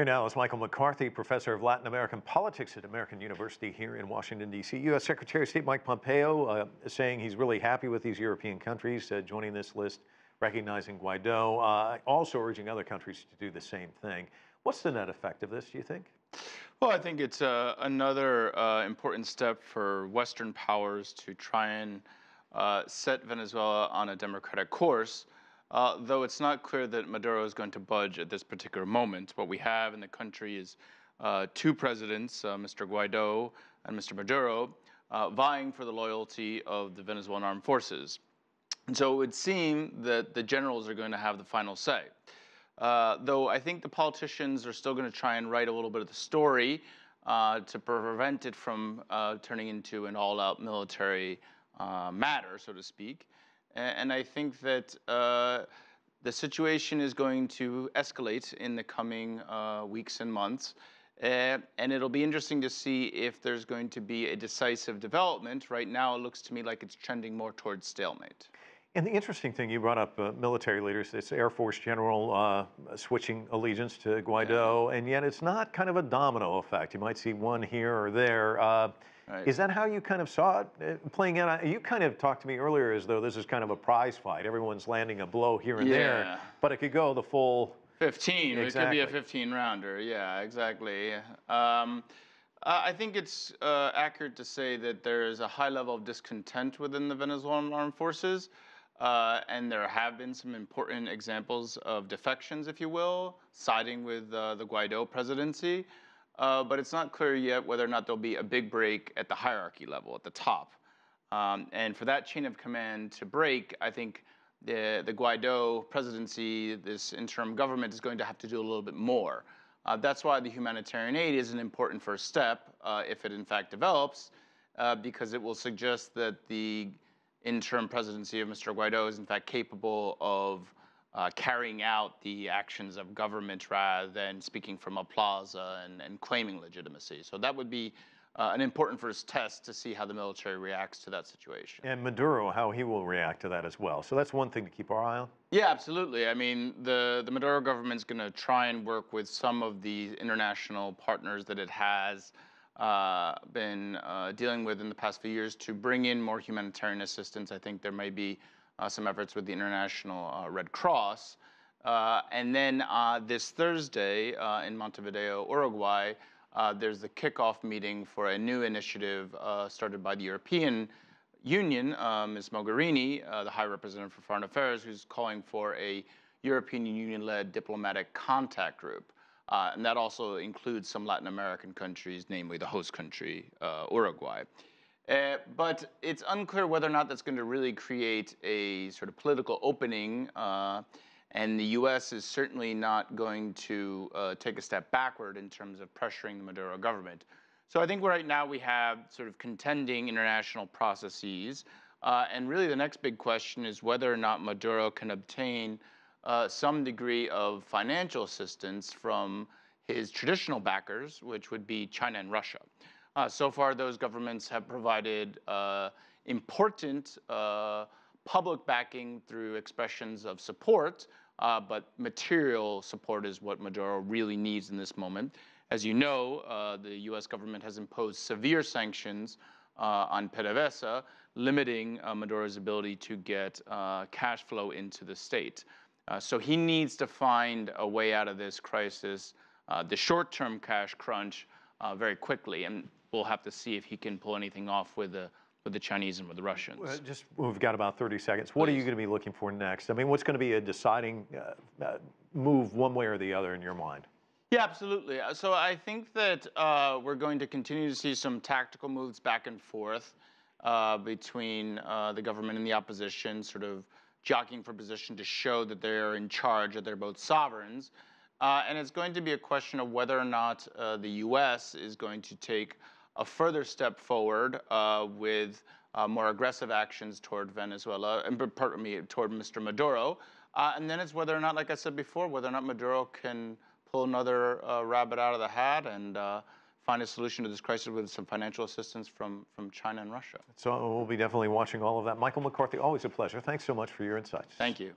Here now is Michael McCarthy, professor of Latin American politics at American University here in Washington, D.C. U.S. Secretary of State Mike Pompeo saying he's really happy with these European countries joining this list, recognizing Guaido, also urging other countries to do the same thing. What's the net effect of this, do you think? Well, I think it's another important step for Western powers to try and set Venezuela on a democratic course. Though it's not clear that Maduro is going to budge at this particular moment. What we have in the country is two presidents, Mr. Guaido and Mr. Maduro, vying for the loyalty of the Venezuelan armed forces. And so it would seem that the generals are going to have the final say. Though I think the politicians are still going to try and write a little bit of the story to prevent it from turning into an all-out military matter, so to speak. And I think that the situation is going to escalate in the coming weeks and months. And it'll be interesting to see if there's going to be a decisive development. Right now, it looks to me like it's trending more towards stalemate. And the interesting thing, you brought up military leaders, this Air Force general switching allegiance to Guaido, and yet it's not kind of a domino effect. You might see one here or there. Right. Is that how you kind of saw it playing out? You kind of talked to me earlier as though this is kind of a prize fight. Everyone's landing a blow here and there, but it could go the full 15. Exactly. It could be a 15-rounder. Yeah, exactly. I think it's accurate to say that there is a high level of discontent within the Venezuelan armed forces, and there have been some important examples of defections, if you will, siding with the Guaido presidency. But it's not clear yet whether or not there'll be a big break at the hierarchy level, at the top. And for that chain of command to break, I think the Guaido presidency, this interim government, is going to have to do a little bit more. That's why the humanitarian aid is an important first step, if it in fact develops, because it will suggest that the interim presidency of Mr. Guaido is in fact capable of carrying out the actions of government rather than speaking from a plaza and claiming legitimacy. So that would be an important first test to see how the military reacts to that situation. And Maduro, how he will react to that as well. So that's one thing to keep our eye on? Yeah, absolutely. I mean, the Maduro government's going to try and work with some of the international partners that it has been dealing with in the past few years to bring in more humanitarian assistance. I think there may be some efforts with the International Red Cross. And then this Thursday in Montevideo, Uruguay, there's the kickoff meeting for a new initiative started by the European Union, Ms. Mogherini, the High Representative for Foreign Affairs, who's calling for a European Union-led diplomatic contact group. And that also includes some Latin American countries, namely the host country, Uruguay. But it's unclear whether or not that's going to really create a sort of political opening, and the U.S. is certainly not going to take a step backward in terms of pressuring the Maduro government. So I think right now we have sort of contending international processes, and really the next big question is whether or not Maduro can obtain some degree of financial assistance from his traditional backers, which would be China and Russia. So far, those governments have provided important public backing through expressions of support, but material support is what Maduro really needs in this moment. As you know, the U.S. government has imposed severe sanctions on PDVSA, limiting Maduro's ability to get cash flow into the state. So he needs to find a way out of this crisis, the short-term cash crunch, very quickly. And we'll have to see if he can pull anything off with the Chinese and with the Russians. We've got about 30 seconds. What are you going to be looking for next? I mean, what's going to be a deciding move one way or the other in your mind? Yeah, absolutely. So I think that we're going to continue to see some tactical moves back and forth between the government and the opposition, sort of jockeying for position to show that they're in charge, that they're both sovereigns. And it's going to be a question of whether or not the U.S. is going to take a further step forward with more aggressive actions toward Venezuela, and pardon me, toward Mr. Maduro. And then it's whether or not, like I said before, whether or not Maduro can pull another rabbit out of the hat and find a solution to this crisis with some financial assistance from China and Russia. So we'll be definitely watching all of that. Michael McCarthy, always a pleasure. Thanks so much for your insights. Thank you.